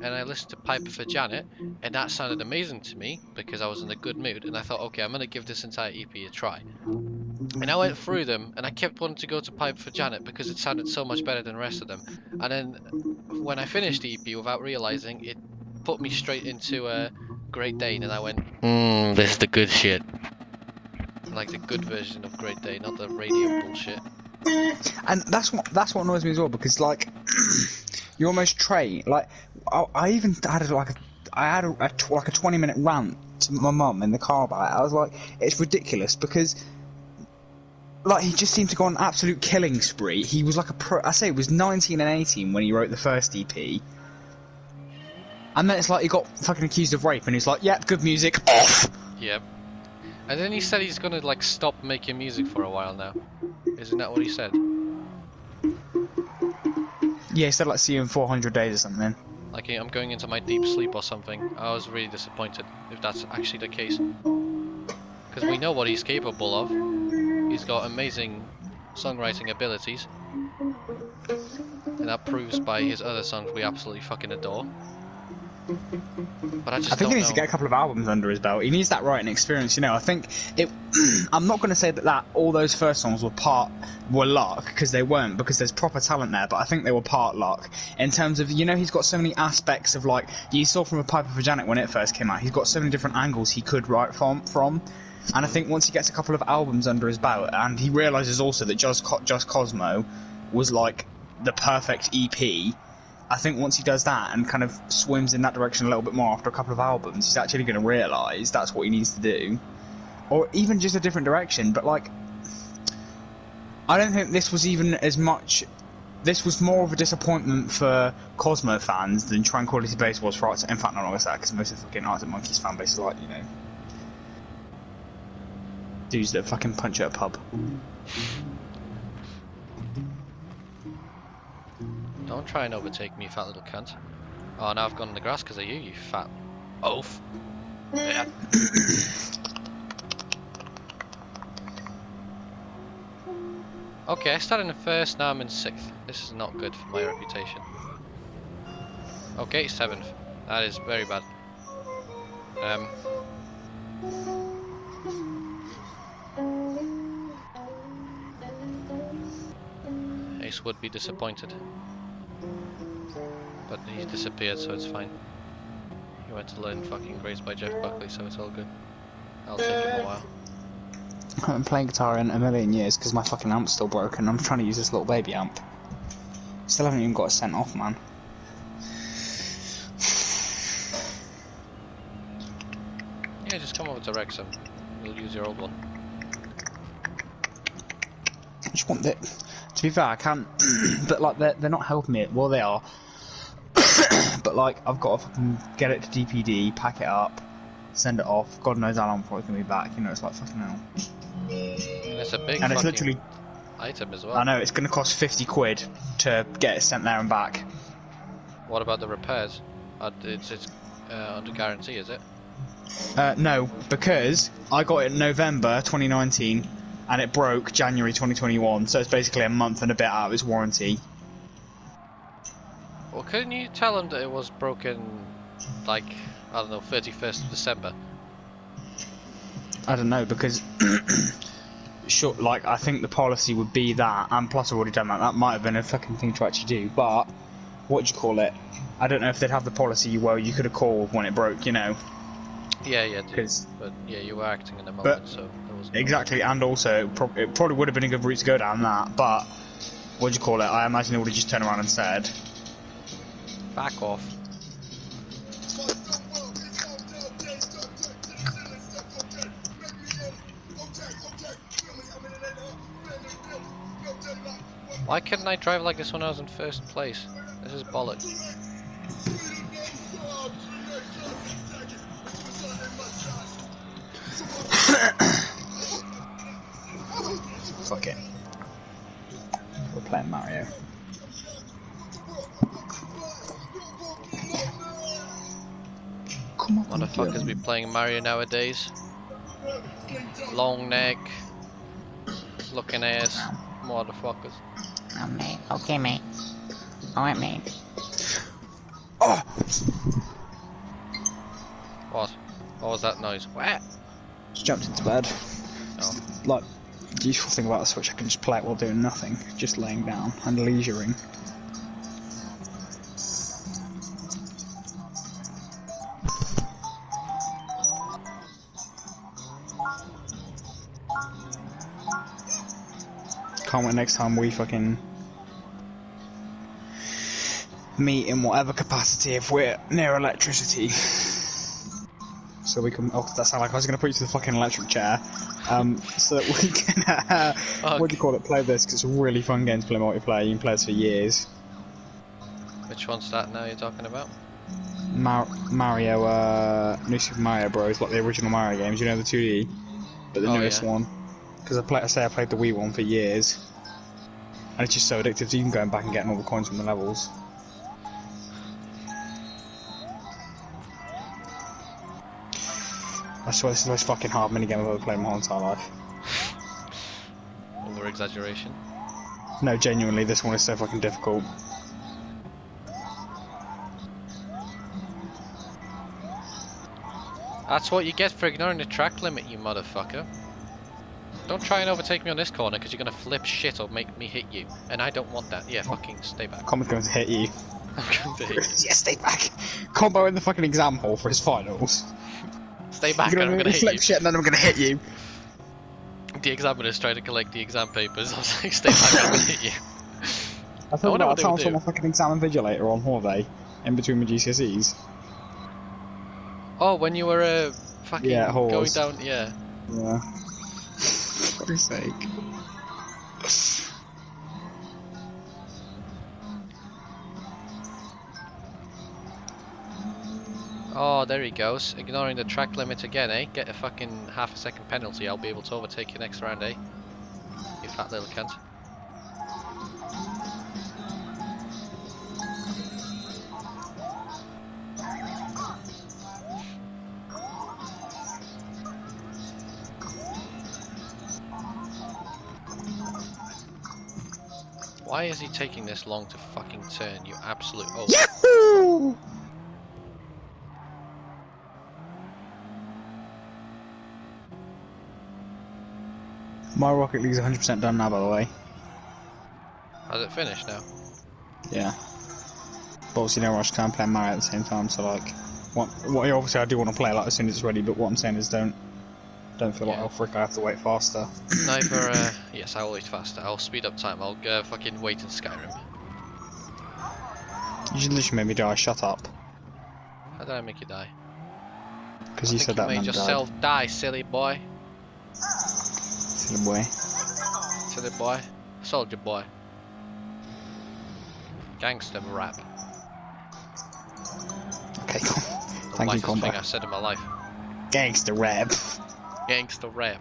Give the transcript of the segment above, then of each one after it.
and I listened to Piper for Janet, and that sounded amazing to me because I was in a good mood, and I thought, okay, I'm gonna give this entire EP a try. And I went through them, and I kept wanting to go to Piper for Janet because it sounded so much better than the rest of them. And then when I finished the EP, without realizing, it put me straight into Great Dane, and I went, this is the good shit. Like the good version of Great Dane, not the radio bullshit. And that's what annoys me as well, because like you almost train. Like I even had like a 20-minute rant to my mum in the car about it. I was like, it's ridiculous because like he just seemed to go on an absolute killing spree. He was like a pro. I say he was 19 and 18 when he wrote the first EP. And then it's like he got fucking accused of rape, and he's like, "Yep, good music, off." Yep. And then he said he's gonna like stop making music for a while now. Isn't that what he said? Yeah, he said like see you in 400 days or something. Like I'm going into my deep sleep or something. I was really disappointed if that's actually the case. Because we know what he's capable of. He's got amazing songwriting abilities. And that proves by his other songs we absolutely fucking adore. But I think he needs to get a couple of albums under his belt. He needs that writing experience, you know. I think it. I'm not going to say that all those first songs were luck, because they weren't, because there's proper talent there. But I think they were part luck in terms of, you know, he's got so many aspects of, like you saw from a Piper for Janet when it first came out. He's got so many different angles he could write from. And I think once he gets a couple of albums under his belt, and he realizes also that Just Cosmo was like the perfect EP. I think once he does that and kind of swims in that direction a little bit more after a couple of albums, he's actually going to realise that's what he needs to do. Or even just a different direction, but like, I don't think this was even as much... This was more of a disappointment for Cosmo fans than Tranquility Base was for Arctic... In fact, not always that, because most of the fucking Arctic Monkeys fan base is like, you know, dudes that fucking punch at a pub. Don't try and overtake me, you fat little cunt. Oh, now I've gone in the grass because of you, you fat oaf. Yeah. Okay, I started in first, now I'm in 6th. This is not good for my reputation. Okay, 7th. That is very bad. Ace would be disappointed. But he's disappeared, so it's fine. He went to learn fucking Grace by Jeff Buckley, so it's all good. I'll take him a while. I haven't been playing guitar in a million years because my fucking amp's still broken. I'm trying to use this little baby amp. Still haven't even got it sent off, man. Yeah, just come over to Wrexham. We'll use your old one. I just want it. To be fair, I can't. But like, they're not helping me. Well, they are. But like, I've got to fucking get it to DPD, pack it up, send it off. God knows how long before it's gonna be back. You know, it's like fucking hell. It's a big And it's fucking literally item as well. I know, it's going to cost 50 quid to get it sent there and back. What about the repairs? It's under guarantee, is it? No, because I got it in November 2019 and it broke January 2021, so it's basically a month and a bit out of its warranty. Well, couldn't you tell them that it was broken, like, I don't know, 31st of December? I don't know, because sure, like, I think the policy would be that, and plus I've already done that. That might have been a fucking thing to actually do, but what do you call it? I don't know if they'd have the policy where you could have called when it broke, you know. Yeah, but yeah, you were acting in the moment, so there was exactly. And also, it probably would have been a good route to go down that. But what do you call it? I imagine they would have just turned around and said, "Back off." Why couldn't I drive like this when I was in first place? This is bollocks. Fuck it. We're playing Mario. Come on, Motherfuckers be playing Mario nowadays. Long neck, looking ass, motherfuckers. Oh, mate. Okay, mate. Alright, mate. Oh, Oh! What? What was that noise? What? Just jumped into bed. Oh. Like, the useful thing about the Switch, I can just play it while doing nothing, just laying down and leisuring. Can't wait next time we fucking meet in whatever capacity if we're near electricity. So we can. Oh, that sounded like I was going to put you to the fucking electric chair. So that we can. What do you call it? Play this, because it's a really fun game to play multiplayer. You can play this for years. Which one's that now you're talking about? Mario, New Super Mario Bros. Like the original Mario games. You know, the 2D, but the newest one. Because I played the Wii one for years, and it's just so addictive. So you can go back and getting all the coins from the levels. I swear this is the most fucking hard minigame I've ever played in my whole entire life. Over exaggeration. No, genuinely, this one is so fucking difficult. That's what you get for ignoring the track limit, you motherfucker. Don't try and overtake me on this corner, because you're gonna flip shit or make me hit you. And I don't want that. Yeah, fucking stay back. Combo's going to hit you. I'm going to hit you. Yeah, stay back. Combo in the fucking exam hall for his finals. Stay back or I'm gonna hit flip you. Shit and then I'm gonna hit you. The examiner's trying to collect the exam papers. I was like, stay back or I'm gonna hit you. I thought about the time I saw my fucking exam invigilator on holiday, in between my GCSEs. Oh, when you were fucking going down, yeah. Yeah. For fuck's sake. Oh, there he goes. Ignoring the track limit again, eh? Get a fucking half a second penalty. I'll be able to overtake you next round, eh? You fat little cunt. Why is he taking this long to fucking turn, you absolute Yahoo! My Rocket League's 100% done now, by the way. Has it finished now? Yeah. But obviously now I can play Mario at the same time, so like... obviously I do want to play like as soon as it's ready, but what I'm saying is don't feel like, oh frick, I have to wait faster. Neither, yes, I will wait faster. I'll speed up time. I'll fucking wait in Skyrim. You should literally make me die, shut up. How did I make you die? Because you said that you made yourself die, silly boy. Silly boy. Silly boy. Soldier boy. Gangster rap. Okay, cool. The Thank you, nicest Combo. thing I've said in my life. Gangster rap. Gangster rap.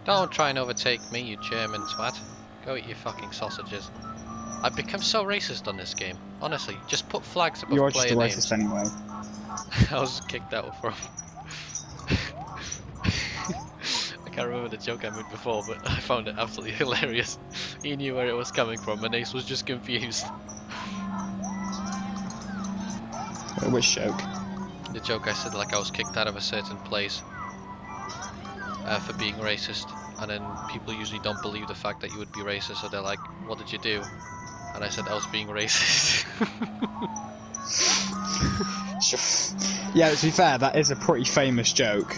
Don't try and overtake me, you German twat. Go eat your fucking sausages. I've become so racist on this game. Honestly, just put flags above You're player just a names. racist anyway. I was kicked out from. I can't remember the joke I made before, but I found it absolutely hilarious. He knew where it was coming from, and Ace was just confused. Which joke? The joke I said, like I was kicked out of a certain place for being racist, and then people usually don't believe the fact that you would be racist, so they're like, "What did you do?" And I said I was being racist. Yeah, to be fair, that is a pretty famous joke.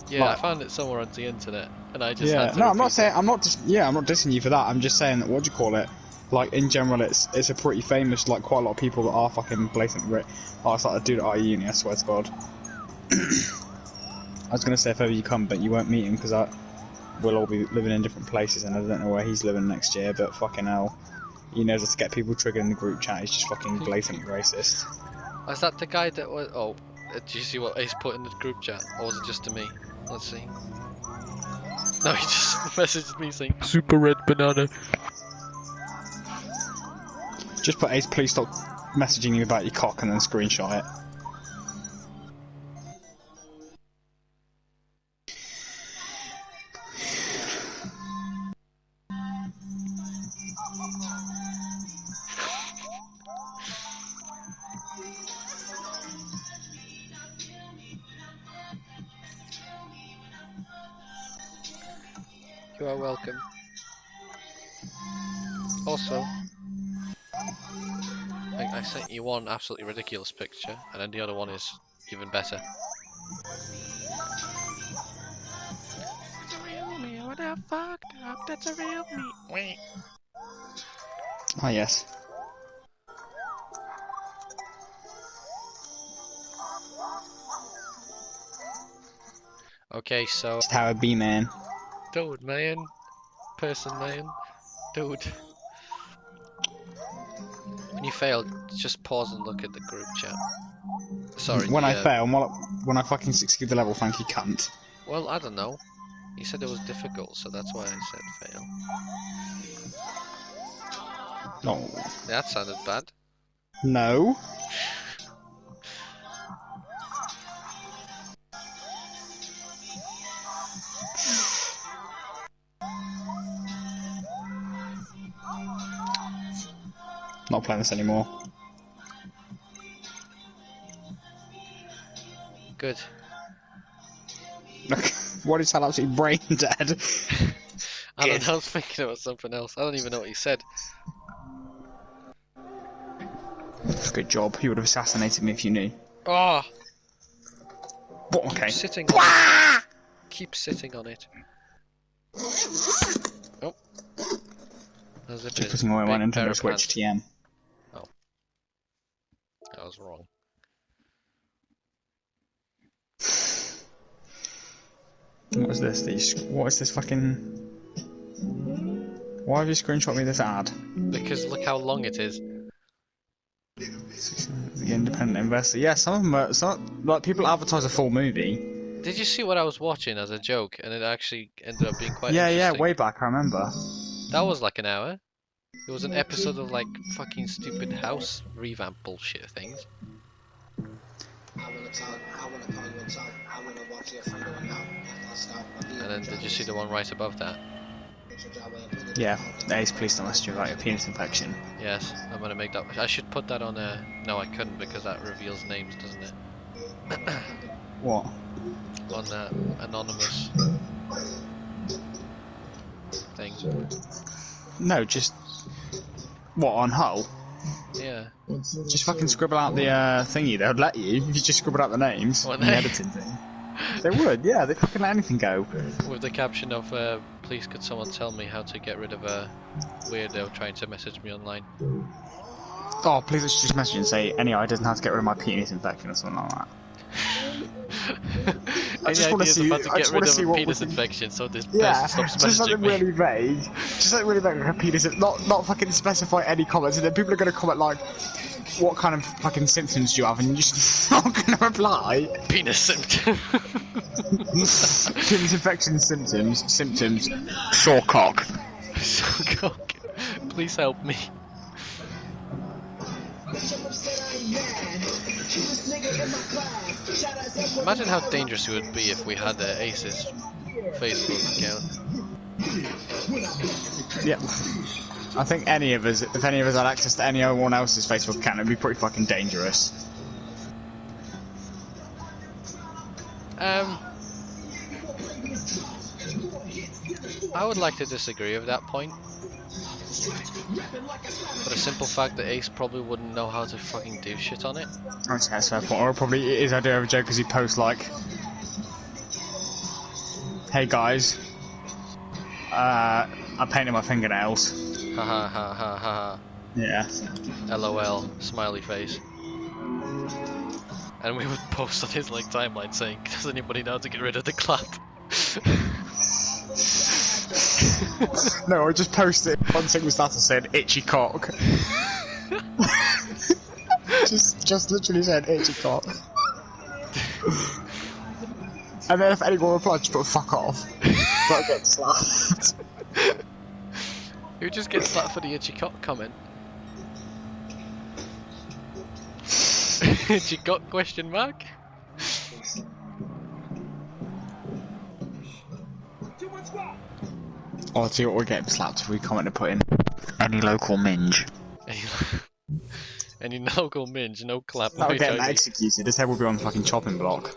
Yeah, like, I found it somewhere on the internet, and I just yeah. had to No, I'm not saying it. I'm not dissing you for that. I'm just saying that what do you call it? Like in general, it's a pretty famous. Like quite a lot of people that are fucking blatantly. Oh, it's like a dude at our uni. I swear to God. I was gonna say if ever you come, but you won't meet him because we'll all be living in different places, and I don't know where he's living next year. But fucking hell, he knows how to get people triggered in the group chat. He's just fucking blatantly racist. Is that the guy that was? Oh, did you see what Ace put in the group chat, or was it just to me? Let's see. No, he just messaged me saying "Super red banana." Just put Ace, please stop messaging you about your cock, and then screenshot it. You are welcome. Also, I sent you one absolutely ridiculous picture, and then the other one is even better. That's a real me, what the fucked up, that's a real me. Wait. Oh, yes. Okay, so... Just how it be, man. Dude, man. Person, man. Dude. When you fail, just pause and look at the group chat. Sorry, When I fail, when I fucking succeed the level, thank you, cunt. Well, I don't know. You said it was difficult, so that's why I said fail. No. That sounded bad. No. Not playing this anymore. Good. What is that? Absolutely brain dead. I don't know, I was thinking about something else. I don't even know what you said. Good job. You would have assassinated me if you knew. Oh! But, okay. Keep sitting on it. Keep sitting on it. Oh. Just putting away my Nintendo Switch TM. Oh. That was wrong. What is this? What is this fucking... Why have you screenshot me this ad? Because look how long it is. The Independent Investor. Yeah, some of them are... like, people advertise a full movie. Did you see what I was watching as a joke? And it actually ended up being quite yeah, interesting. Yeah, way back, I remember. That was like an hour. It was an episode of like fucking stupid house revamp bullshit things. And then did you see the one right above that? Yeah, Ace, please don't ask you about your penis infection. Yes, I'm gonna make that. I should put that on a... No, I couldn't because that reveals names, doesn't it? What? On that anonymous thing. No, just... What, on Hull? Yeah. Just fucking scribble out the thingy, they'd let you, if you just scribbled out the names in the editing thing. They would, yeah, they'd fucking let anything go. With the caption of, please could someone tell me how to get rid of a weirdo trying to message me online. Oh, please let's just message and say, any idea on how to get rid of my penis infection or something like that. Any ideas see, about to get rid of a penis infection so this person stops messaging just something me? really vague. Just something really vague, like a penis, not fucking specify any comments, and then people are going to comment like, what kind of fucking symptoms do you have, and you're just not going to reply. Penis symptom. Penis infection symptoms, sore cock. Sore cock. Please help me. Imagine how dangerous it would be if we had Ace's Facebook account. Yeah. I think any of us, if any of us had access to anyone else's Facebook account, it'd be pretty fucking dangerous. I would like to disagree with that point. For the simple fact that Ace probably wouldn't know how to fucking do shit on it. Okay, that's a fair point. Or probably his idea of a joke is he posts like, hey guys, I painted my fingernails. Ha ha ha ha ha. Yeah. LOL, smiley face. And we would post on his like timeline saying, does anybody know how to get rid of the clap? No, I just posted one single status said itchy cock. just literally said itchy cock. And then if anyone replied, just put fuck off. But I get slapped. Who just gets slapped for the itchy cock comment? Itchy cock question mark? Oh, see what we're getting slapped if we comment to put in any local minge. Any local minge, no clap. That'll get him executed. His head will be on the fucking chopping block.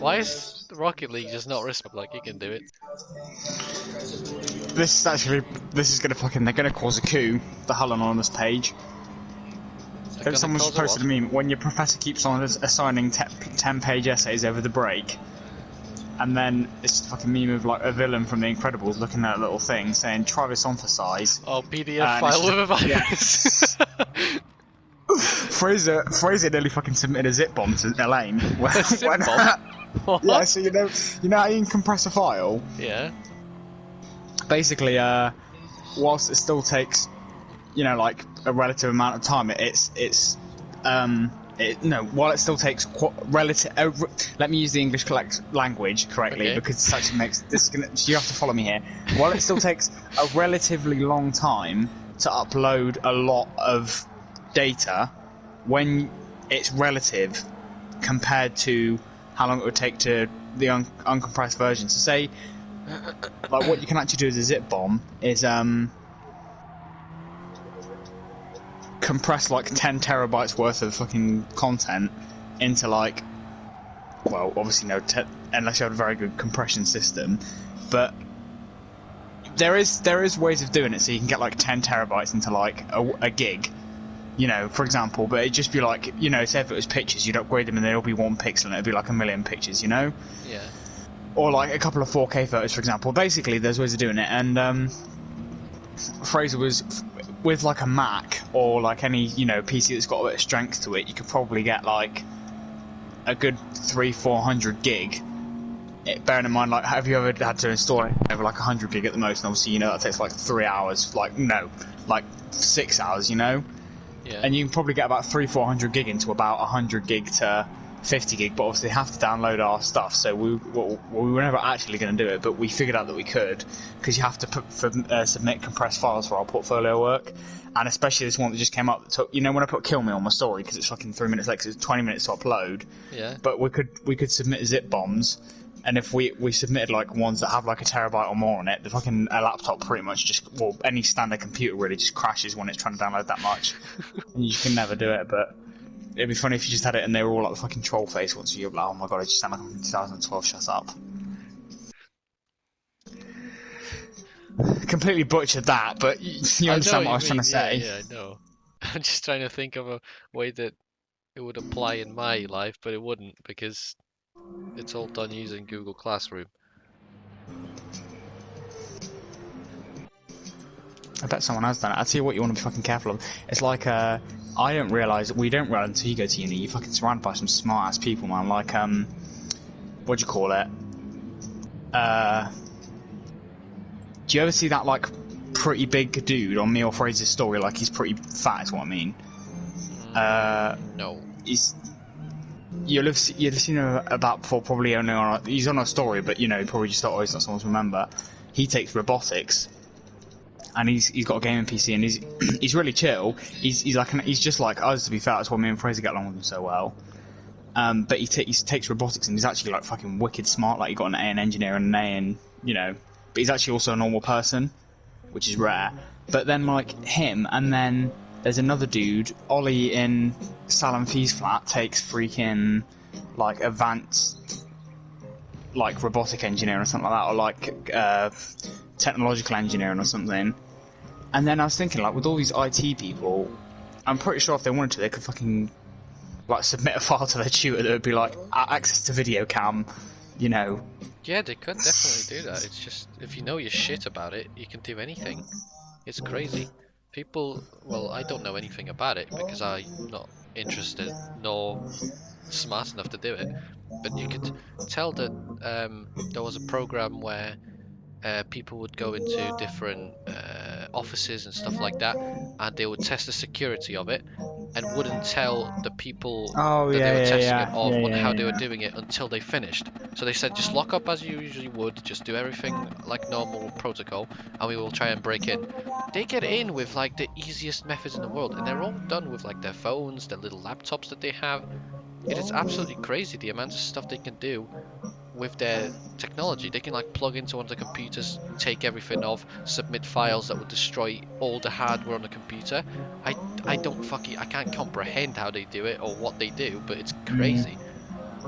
Why is Rocket League just not respond like you can do it? This is gonna fucking, they're gonna cause a coup. The Hull Anonymous page. They're If gonna someone cause just a posted a what? meme, when your professor keeps on assigning 10-page essays over the break, and then it's just a fucking meme of like a villain from The Incredibles looking at a little thing saying, try this on for size. Oh, PDF And it's file just, with a yeah. virus. Fraser nearly fucking submitted a zip bomb to Elaine. A zip bomb? Yeah, What? so you know how you can compress a file? Yeah. Basically, whilst it still takes, you know, like a relative amount of time, while it still takes let me use the English language correctly, Okay. because it actually makes this. You have to follow me here. While it still takes a relatively long time to upload a lot of data, when it's relative compared to how long it would take to the uncompressed version. So say, like, what you can actually do as a zip bomb is compress like 10 terabytes worth of fucking content into like, well, obviously unless you have a very good compression system, but there is ways of doing it so you can get like 10 terabytes into like a gig, you know, for example. But it'd just be like, you know, say if it was pictures, you'd upgrade them and there'll be 1 pixel and it'd be like a million pictures, you know, Yeah. or like a couple of 4K photos, for example. Basically, there's ways of doing it, and Fraser was with like a Mac or like any, you know, PC that's got a bit of strength to it, you could probably get like a good 300-400 gig. Bearing in mind, like, have you ever had to install it over like 100 gig at the most? And obviously, you know, that takes like 3 hours. Like, no, like 6 hours, you know. Yeah. And you can probably get about 300-400 gig into about 100 gig to 50 gig, but obviously have to download our stuff. So we were never actually going to do it, but we figured out that we could, because you have to submit compressed files for our portfolio work. And especially this one that just came up that took, you know, when I put Kill Me on my story, because it's fucking 3 minutes late, because it's 20 minutes to upload. Yeah. But we could submit zip bombs, and if we submitted like ones that have like a terabyte or more on it, the fucking a laptop pretty much just, well, any standard computer really just crashes when it's trying to download that much, and you just can never do it. But it'd be funny if you just had it and they were all like the fucking troll face once you're like, oh my god, I just sound like I'm in 2012, shut up. Completely butchered that, but you I know understand what what I you was trying mean. to Yeah, say. yeah, I know. I'm just trying to think of a way that it would apply in my life, but it wouldn't because it's all done using Google Classroom. I bet someone has done it. I'll tell you what you want to be fucking careful of. It's like, we don't realise until you go to uni, you're fucking surrounded by some smart ass people, man. Like, what do you call it? Do you ever see that, like, pretty big dude on Neil Fraser's story? Like, he's pretty fat, is what I mean. No. You'll have seen him about before, probably only he's on a story, but, you know, you probably just thought, oh, he's not someone to remember. He takes robotics, and he's got a gaming PC, and he's really chill. He's just like us, to be fair. That's why me and Fraser get along with him so well. But he takes robotics, and he's actually like fucking wicked smart. Like, he got an A in engineer and an A in, you know. But he's actually also a normal person, which is rare. But then like him, and then there's another dude, Ollie in Salam Fee's flat, takes freaking like advanced like robotic engineering or something like that, or like technological engineering or something. And then I was thinking, like, with all these IT people, I'm pretty sure if they wanted to, they could fucking like submit a file to their tutor that would be like access to video cam, you know. Yeah, they could definitely do that. It's just if you know your shit about it, you can do anything. It's crazy. People, well, I don't know anything about it because I'm not interested nor smart enough to do it. But you could tell that there was a program where people would go into different offices and stuff like that, and they would test the security of it, and wouldn't tell the people Oh that they yeah, were yeah, testing it yeah, of yeah, on yeah, how they were yeah. doing it until they finished. So they said just lock up as you usually would, just do everything like normal protocol, and we will try and break in. They get in with like the easiest methods in the world, and they're all done with like their phones, their little laptops that they have. It is absolutely crazy the amount of stuff they can do with their technology. They can like plug into one of the computers, take everything off, submit files that would destroy all the hardware on the computer. I don't fucking I can't comprehend how they do it or what they do, but it's crazy.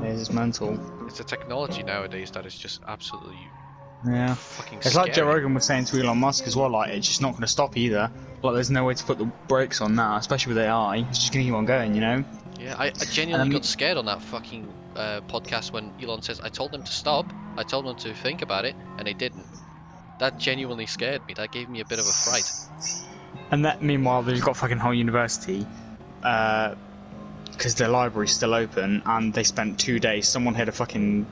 It's just mental. It's a technology nowadays that is just absolutely Yeah. fucking It's like Joe scary. Rogan was saying to Elon Musk as well, like, it's just not going to stop either. Like, there's no way to put the brakes on now, especially with AI. It's just going to keep on going, you know? Yeah, I genuinely got scared on that fucking podcast when Elon says, I told them to stop, I told them to think about it, and they didn't. That genuinely scared me. That gave me a bit of a fright. And that, meanwhile, they've got fucking whole university, because their library's still open, and they spent 2 days, someone hid a fucking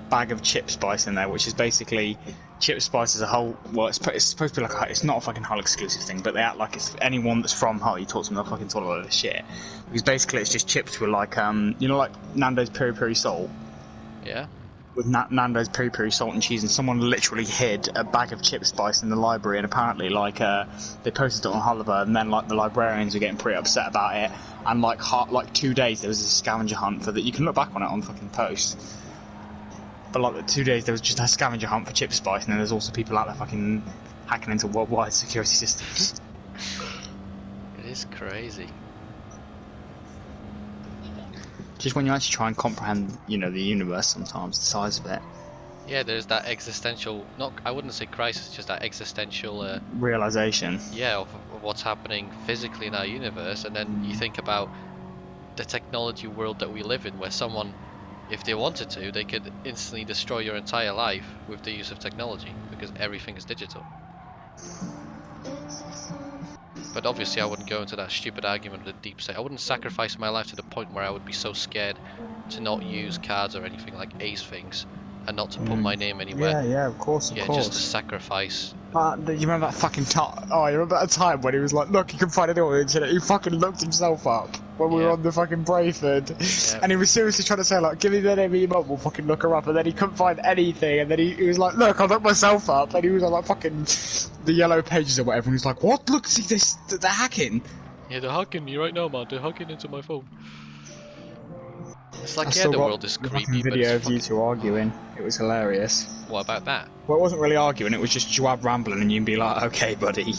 bag of chip spice in there, which is basically chip spice is a whole. Well, it's supposed to be like it's not a fucking Hull exclusive thing, but they act like it's anyone that's from Hull. You talk to them, they'll fucking talk about this shit because basically it's just chips with like you know, like Nando's peri peri salt. Yeah. With Nando's peri peri salt and cheese, and someone literally hid a bag of chip spice in the library, and apparently like they posted it on Hullabird, and then like the librarians were getting pretty upset about it, and like 2 days there was a scavenger hunt for that. You can look back on it on fucking post. But like the 2 days there was just a scavenger hunt for chip spice, and then there's also people out there fucking hacking into worldwide security systems. It is crazy. Just when you actually try and comprehend, you know, the universe sometimes, the size of it. Yeah, there's that existential, not I wouldn't say crisis, just that existential realization. Yeah, of what's happening physically in our universe, and then you think about the technology world that we live in, where someone, if they wanted to, they could instantly destroy your entire life with the use of technology, because everything is digital. But obviously I wouldn't go into that stupid argument with the deep state. I wouldn't sacrifice my life to the point where I would be so scared to not use cards or anything like ace things, and not to put my name anywhere. Yeah, of course, Yeah, just to sacrifice. Do you remember that fucking time? Oh, you remember that time when he was like, look, you can find it on the internet. He fucking looked himself up when we were on the fucking Brayford. And he was seriously trying to say, like, give me the name of your mum, we'll fucking look her up. And then he couldn't find anything. And then he was like, look, I'll look myself up. And he was on, like, fucking the yellow pages or whatever. And he was like, what? Look, see this, they're hacking. Yeah, they're hacking me right now, man. They're hacking into my phone. It's like, I yeah, still the got world is the creepy, but video it's of you two arguing. It was hilarious. What about that? Well, it wasn't really arguing, it was just Joab rambling and you'd be like, okay, buddy.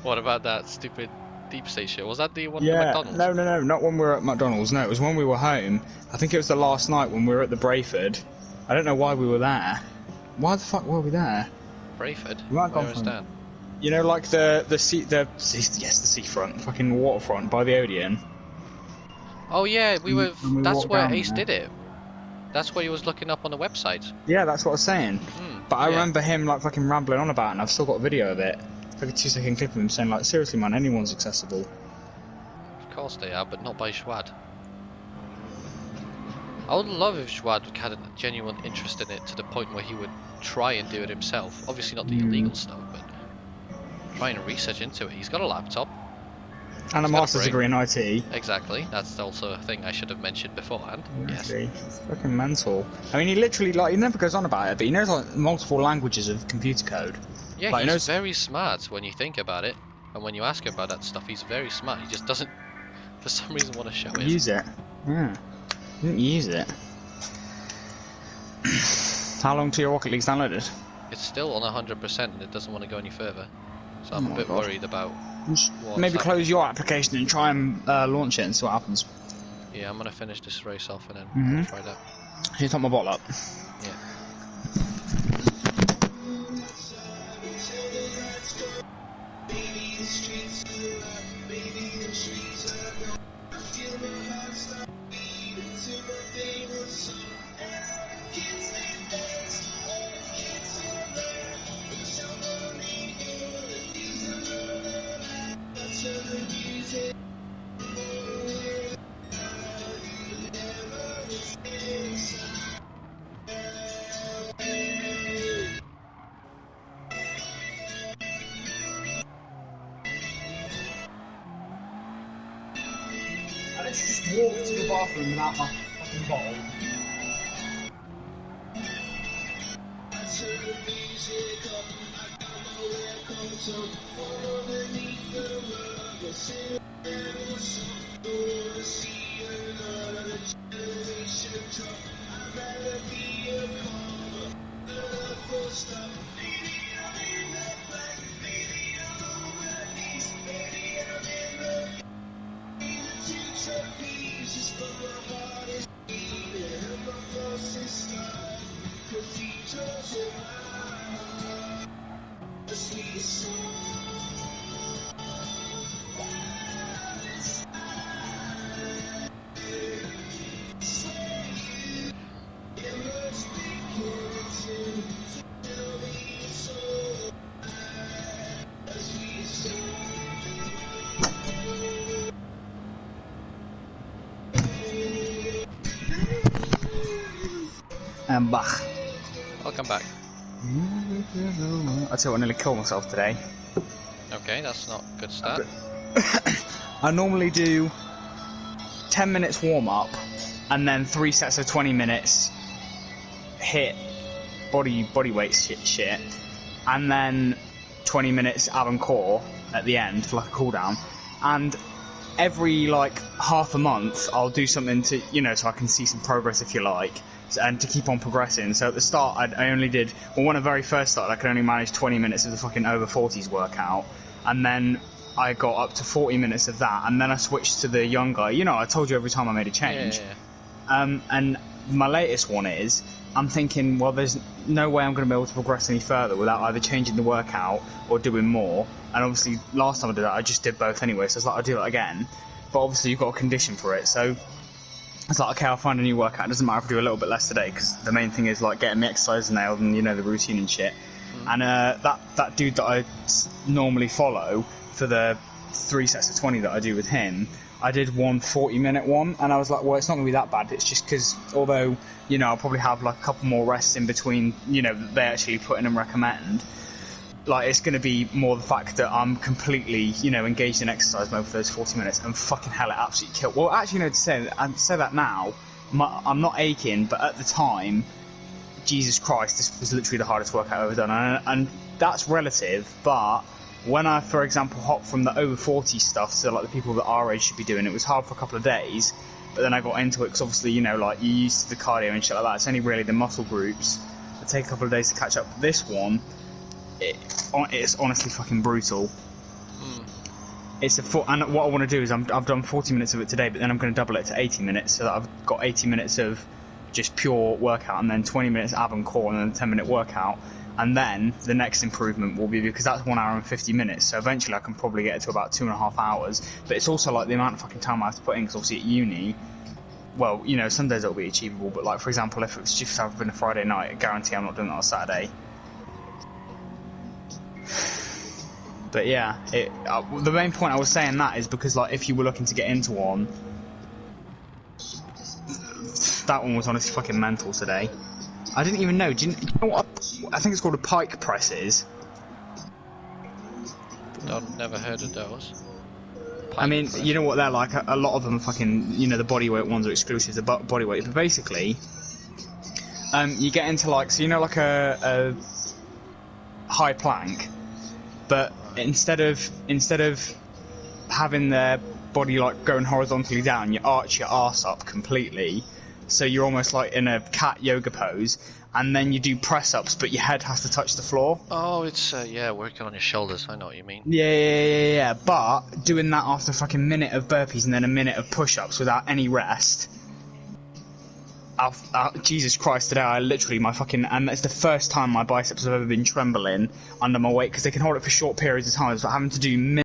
What about that stupid deep state shit? Was that the one Yeah, at McDonald's? No, not when we were at McDonald's. No, it was when we were home. I think it was the last night when we were at the Brayford. I don't know why we were there. Why the fuck were we there? Brayford? Where is that? You know, like the seafront, fucking waterfront by the Odeon. Oh yeah, we were. That's where Ace there. did it. That's what he was looking up on the website. Yeah, that's what I was saying. But I remember him like fucking rambling on about it, and I've still got a video of it. Like a 2-second clip of him saying like, seriously man, anyone's accessible. Of course they are, but not by Schwad. I would love if Schwad had a genuine interest in it to the point where he would try and do it himself. Obviously not the illegal stuff, but try and research into it. He's got a laptop. And a master's degree in IT. Exactly. That's also a thing I should have mentioned beforehand. Exactly. Yes. It's fucking mental. I mean, he literally, like, he never goes on about it, but he knows, like, multiple languages of computer code. Yeah, like, he's very smart when you think about it. And when you ask him about that stuff, he's very smart. He just doesn't, for some reason, want to show it. Use it. Yeah. He didn't use it. How long to your Rocket League's downloaded? It's still on 100% and it doesn't want to go any further. So I'm a bit worried about maybe close your application and try and launch it and see what happens. Yeah, I'm gonna finish this race off and then try that. Can you top my bottle up? Yeah. I literally just walked to the bathroom without my fucking bottle. And Bach. Welcome back. I tell you what, I nearly killed myself today. Okay, that's not a good start. I normally do 10 minutes warm up and then 3 sets of 20 minutes hit body weight shit and then 20 minutes ab and core at the end for like a cooldown. And every like half a month I'll do something to, you know, so I can see some progress if you like, and to keep on progressing. So at the start I only did, well, when I very first started I could only manage 20 minutes of the fucking over 40s workout, and then I got up to 40 minutes of that, and then I switched to the young guy. You know, I told you every time I made a change. Yeah. And my latest one is, I'm thinking, well, there's no way I'm going to be able to progress any further without either changing the workout or doing more. And obviously, last time I did that, I just did both anyway, so it's like, I'll do it again. But obviously, you've got a condition for it, so it's like, okay, I'll find a new workout. It doesn't matter if I do a little bit less today, because the main thing is, like, getting the exercise nailed and, you know, the routine and shit. And that dude that I normally follow for the 3 sets of 20 that I do with him, I did one 40-minute one, and I was like, well, it's not going to be that bad. It's just because, although, you know, I'll probably have like a couple more rests in between, you know, that they actually put in and recommend, like, it's going to be more the fact that I'm completely, you know, engaged in exercise mode for those 40 minutes, and fucking hell, it absolutely killed. Well, actually, no, to say that now, I'm not aching, but at the time, Jesus Christ, this was literally the hardest workout I've ever done, and that's relative, but when I, for example, hopped from the over 40 stuff to like the people that our age should be doing, it was hard for a couple of days, but then I got into it because obviously, you know, like, you're used to the cardio and shit like that. It's only really the muscle groups that take a couple of days to catch up. This one, it's honestly fucking brutal. And what I want to do is I've done 40 minutes of it today, but then I'm going to double it to 80 minutes, so that I've got 80 minutes of just pure workout, and then 20 minutes ab and core, and then a 10-minute workout. And then the next improvement will be, because that's 1 hour and 50 minutes, so eventually I can probably get it to about 2.5 hours. But it's also like the amount of fucking time I have to put in, because obviously at uni, well, you know, some days it'll be achievable, but like, for example, if it was just having a Friday night, I guarantee I'm not doing that on Saturday. But yeah, the main point I was saying that is because, like, if you were looking to get into one, that one was honestly fucking mental today. I didn't even know. Do you know what? I think it's called a pike presses. Never heard of those. I mean, you know what they're like? A lot of them are fucking, you know, the bodyweight ones are exclusive to bodyweight. But basically, you get into like, so you know, like a high plank, but instead of having their body like going horizontally down, you arch your arse up completely. So you're almost like in a cat yoga pose, and then you do press-ups, but your head has to touch the floor. Oh, it's, yeah, working on your shoulders, I know what you mean. Yeah. But doing that after a fucking minute of burpees and then a minute of push-ups without any rest. Jesus Christ, today I literally, and it's the first time my biceps have ever been trembling under my weight, because they can hold it for short periods of time, so having to do